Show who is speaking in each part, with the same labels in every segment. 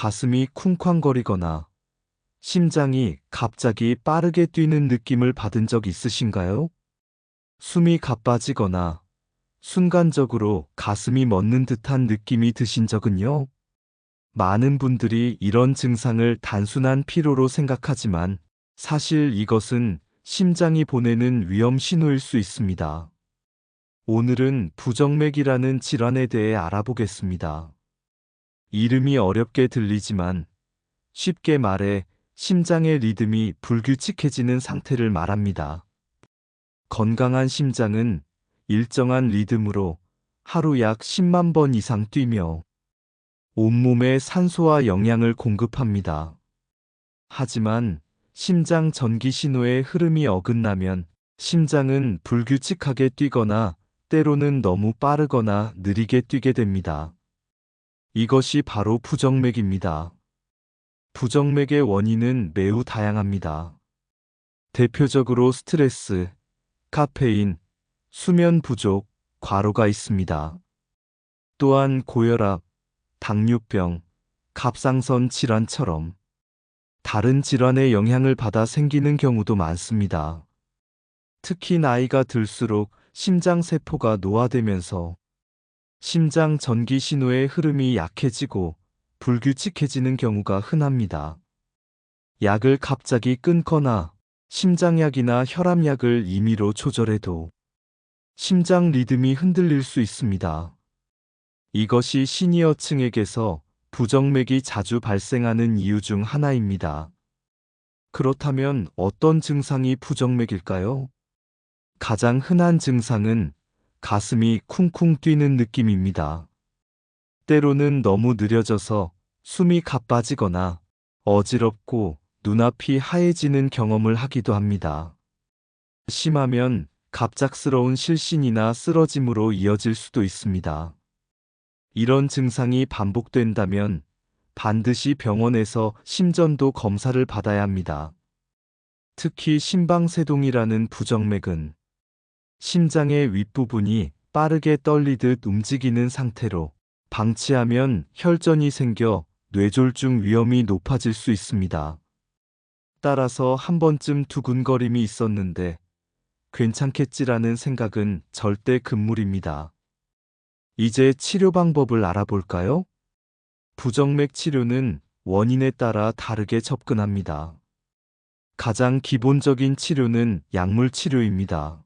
Speaker 1: 가슴이 쿵쾅거리거나 심장이 갑자기 빠르게 뛰는 느낌을 받은 적 있으신가요? 숨이 가빠지거나 순간적으로 가슴이 멎는 듯한 느낌이 드신 적은요? 많은 분들이 이런 증상을 단순한 피로로 생각하지만 사실 이것은 심장이 보내는 위험 신호일 수 있습니다. 오늘은 부정맥이라는 질환에 대해 알아보겠습니다. 이름이 어렵게 들리지만 쉽게 말해 심장의 리듬이 불규칙해지는 상태를 말합니다. 건강한 심장은 일정한 리듬으로 하루 약 10만 번 이상 뛰며 온몸에 산소와 영양을 공급합니다. 하지만 심장 전기 신호의 흐름이 어긋나면 심장은 불규칙하게 뛰거나 때로는 너무 빠르거나 느리게 뛰게 됩니다. 이것이 바로 부정맥입니다. 부정맥의 원인은 매우 다양합니다. 대표적으로 스트레스, 카페인, 수면 부족, 과로가 있습니다. 또한 고혈압, 당뇨병, 갑상선 질환처럼 다른 질환의 영향을 받아 생기는 경우도 많습니다. 특히 나이가 들수록 심장세포가 노화되면서 심장 전기 신호의 흐름이 약해지고 불규칙해지는 경우가 흔합니다. 약을 갑자기 끊거나 심장약이나 혈압약을 임의로 조절해도 심장 리듬이 흔들릴 수 있습니다. 이것이 시니어층에게서 부정맥이 자주 발생하는 이유 중 하나입니다. 그렇다면 어떤 증상이 부정맥일까요? 가장 흔한 증상은 가슴이 쿵쿵 뛰는 느낌입니다. 때로는 너무 느려져서 숨이 가빠지거나 어지럽고 눈앞이 하얘지는 경험을 하기도 합니다. 심하면 갑작스러운 실신이나 쓰러짐으로 이어질 수도 있습니다. 이런 증상이 반복된다면 반드시 병원에서 심전도 검사를 받아야 합니다. 특히 심방세동이라는 부정맥은 심장의 윗부분이 빠르게 떨리듯 움직이는 상태로 방치하면 혈전이 생겨 뇌졸중 위험이 높아질 수 있습니다. 따라서 한 번쯤 두근거림이 있었는데 괜찮겠지라는 생각은 절대 금물입니다. 이제 치료 방법을 알아볼까요? 부정맥 치료는 원인에 따라 다르게 접근합니다. 가장 기본적인 치료는 약물 치료입니다.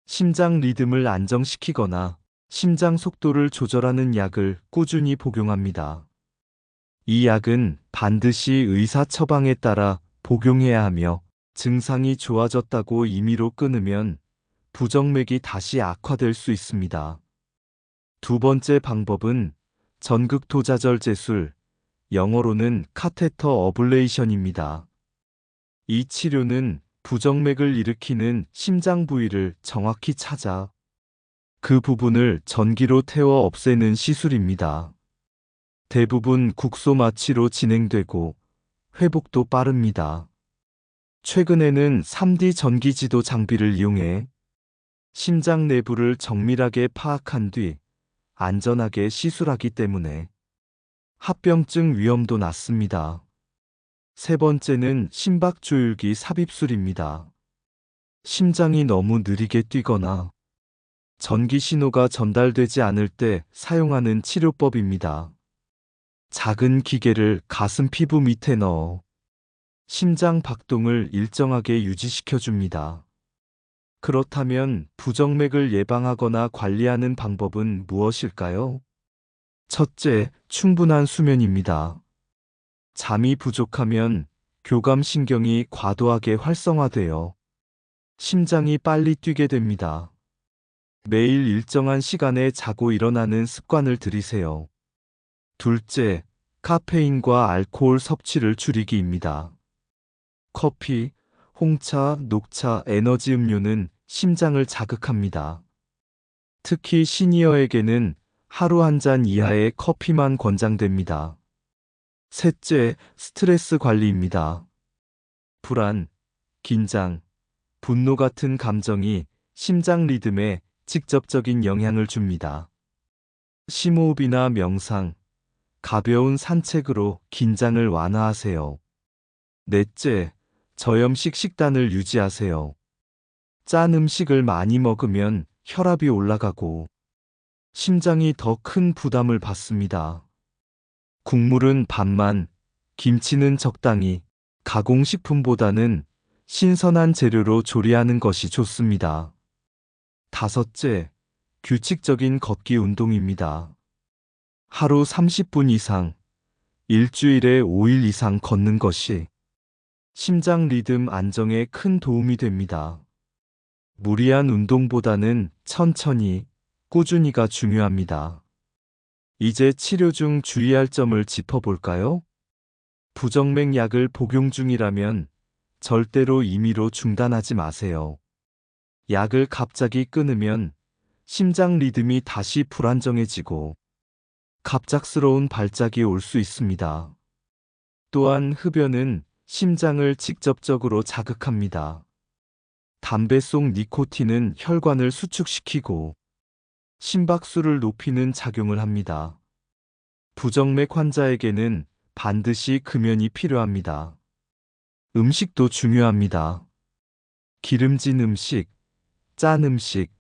Speaker 1: 심장 리듬을 안정시키거나 심장 속도를 조절하는 약을 꾸준히 복용합니다. 이 약은 반드시 의사 처방에 따라 복용해야 하며 증상이 좋아졌다고 임의로 끊으면 부정맥이 다시 악화될 수 있습니다. 두 번째 방법은 전극도자절제술, 영어로는 카테터 어블레이션입니다. 이 치료는 부정맥을 일으키는 심장 부위를 정확히 찾아 그 부분을 전기로 태워 없애는 시술입니다. 대부분 국소 마취로 진행되고 회복도 빠릅니다. 최근에는 3D 전기지도 장비를 이용해 심장 내부를 정밀하게 파악한 뒤 안전하게 시술하기 때문에 합병증 위험도 낮습니다. 세 번째는 심박조율기 삽입술입니다. 심장이 너무 느리게 뛰거나 전기 신호가 전달되지 않을 때 사용하는 치료법입니다. 작은 기계를 가슴 피부 밑에 넣어 심장 박동을 일정하게 유지시켜 줍니다. 그렇다면 부정맥을 예방하거나 관리하는 방법은 무엇일까요? 첫째, 충분한 수면입니다. 잠이 부족하면 교감신경이 과도하게 활성화되어 심장이 빨리 뛰게 됩니다. 매일 일정한 시간에 자고 일어나는 습관을 들이세요. 둘째, 카페인과 알코올 섭취를 줄이기입니다. 커피, 홍차, 녹차, 에너지 음료는 심장을 자극합니다. 특히 시니어에게는 하루 한 잔 이하의 커피만 권장됩니다. 셋째, 스트레스 관리입니다. 불안, 긴장, 분노 같은 감정이 심장 리듬에 직접적인 영향을 줍니다. 심호흡이나 명상, 가벼운 산책으로 긴장을 완화하세요. 넷째, 저염식 식단을 유지하세요. 짠 음식을 많이 먹으면 혈압이 올라가고 심장이 더 큰 부담을 받습니다. 국물은 반만, 김치는 적당히, 가공식품보다는 신선한 재료로 조리하는 것이 좋습니다. 다섯째, 규칙적인 걷기 운동입니다. 하루 30분 이상, 일주일에 5일 이상 걷는 것이 심장 리듬 안정에 큰 도움이 됩니다. 무리한 운동보다는 천천히, 꾸준히가 중요합니다. 이제 치료 중 주의할 점을 짚어볼까요? 부정맥 약을 복용 중이라면 절대로 임의로 중단하지 마세요. 약을 갑자기 끊으면 심장 리듬이 다시 불안정해지고 갑작스러운 발작이 올 수 있습니다. 또한 흡연은 심장을 직접적으로 자극합니다. 담배 속 니코틴은 혈관을 수축시키고 심박수를 높이는 작용을 합니다. 부정맥 환자에게는 반드시 금연이 필요합니다. 음식도 중요합니다. 기름진 음식, 짠 음식,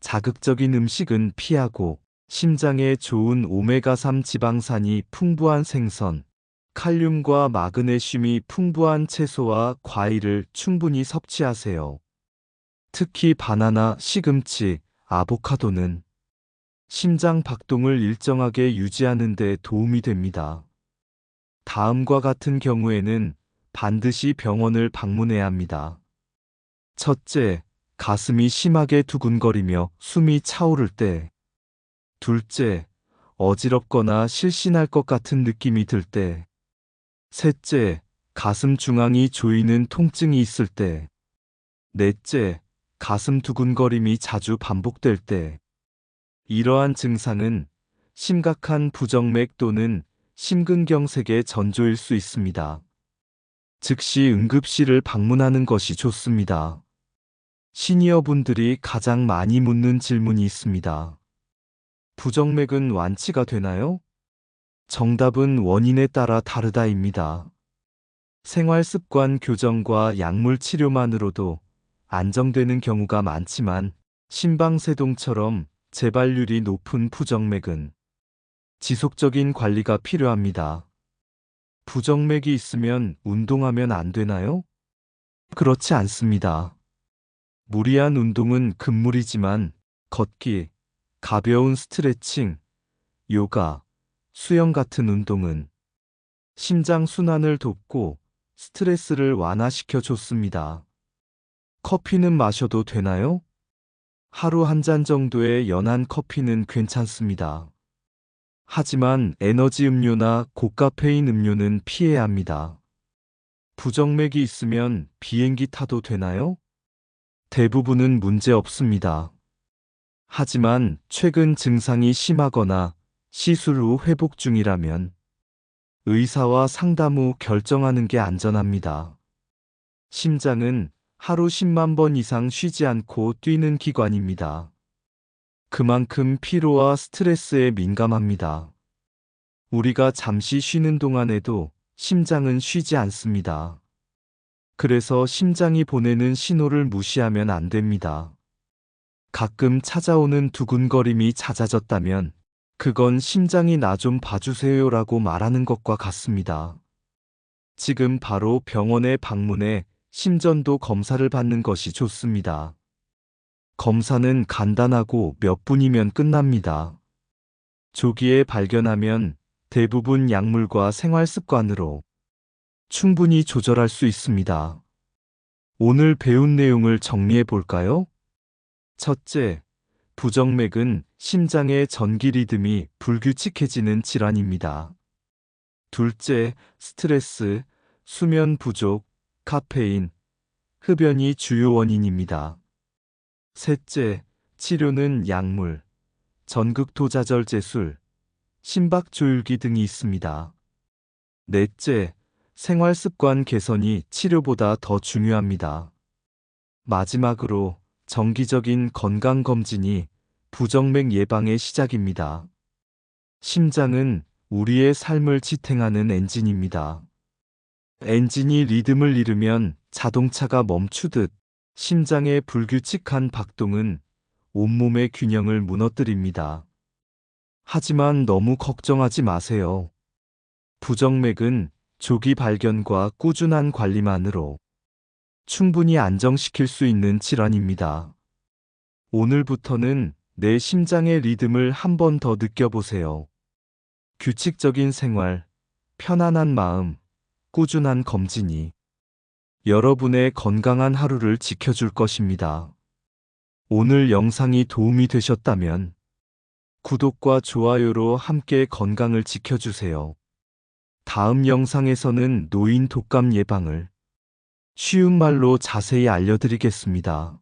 Speaker 1: 자극적인 음식은 피하고 심장에 좋은 오메가3 지방산이 풍부한 생선, 칼륨과 마그네슘이 풍부한 채소와 과일을 충분히 섭취하세요. 특히 바나나, 시금치, 아보카도는 심장 박동을 일정하게 유지하는 데 도움이 됩니다. 다음과 같은 경우에는 반드시 병원을 방문해야 합니다. 첫째, 가슴이 심하게 두근거리며 숨이 차오를 때. 둘째, 어지럽거나 실신할 것 같은 느낌이 들 때. 셋째, 가슴 중앙이 조이는 통증이 있을 때. 넷째, 가슴 두근거림이 자주 반복될 때. 이러한 증상은 심각한 부정맥 또는 심근경색의 전조일 수 있습니다. 즉시 응급실을 방문하는 것이 좋습니다. 시니어분들이 가장 많이 묻는 질문이 있습니다. 부정맥은 완치가 되나요? 정답은 원인에 따라 다르다입니다. 생활습관 교정과 약물 치료만으로도 안정되는 경우가 많지만 심방세동처럼 재발률이 높은 부정맥은 지속적인 관리가 필요합니다. 부정맥이 있으면 운동하면 안 되나요? 그렇지 않습니다. 무리한 운동은 금물이지만 걷기, 가벼운 스트레칭, 요가, 수영 같은 운동은 심장 순환을 돕고 스트레스를 완화시켜 줬습니다. 커피는 마셔도 되나요? 하루 한 잔 정도의 연한 커피는 괜찮습니다. 하지만 에너지 음료나 고카페인 음료는 피해야 합니다. 부정맥이 있으면 비행기 타도 되나요? 대부분은 문제 없습니다. 하지만 최근 증상이 심하거나 시술 후 회복 중이라면 의사와 상담 후 결정하는 게 안전합니다. 심장은 하루 10만 번 이상 쉬지 않고 뛰는 기관입니다. 그만큼 피로와 스트레스에 민감합니다. 우리가 잠시 쉬는 동안에도 심장은 쉬지 않습니다. 그래서 심장이 보내는 신호를 무시하면 안 됩니다. 가끔 찾아오는 두근거림이 잦아졌다면 그건 심장이 나 좀 봐주세요라고 말하는 것과 같습니다. 지금 바로 병원에 방문해 심전도 검사를 받는 것이 좋습니다. 검사는 간단하고 몇 분이면 끝납니다. 조기에 발견하면 대부분 약물과 생활 습관으로 충분히 조절할 수 있습니다. 오늘 배운 내용을 정리해 볼까요? 첫째, 부정맥은 심장의 전기 리듬이 불규칙해지는 질환입니다. 둘째, 스트레스, 수면 부족, 카페인, 흡연이 주요 원인입니다. 셋째, 치료는 약물, 전극도자절제술, 심박조율기 등이 있습니다. 넷째, 생활습관 개선이 치료보다 더 중요합니다. 마지막으로 정기적인 건강검진이 부정맥 예방의 시작입니다. 심장은 우리의 삶을 지탱하는 엔진입니다. 엔진이 리듬을 잃으면 자동차가 멈추듯 심장의 불규칙한 박동은 온몸의 균형을 무너뜨립니다. 하지만 너무 걱정하지 마세요. 부정맥은 조기 발견과 꾸준한 관리만으로 충분히 안정시킬 수 있는 질환입니다. 오늘부터는 내 심장의 리듬을 한 번 더 느껴보세요. 규칙적인 생활, 편안한 마음, 꾸준한 검진이 여러분의 건강한 하루를 지켜줄 것입니다. 오늘 영상이 도움이 되셨다면 구독과 좋아요로 함께 건강을 지켜주세요. 다음 영상에서는 노인 독감 예방을 쉬운 말로 자세히 알려드리겠습니다.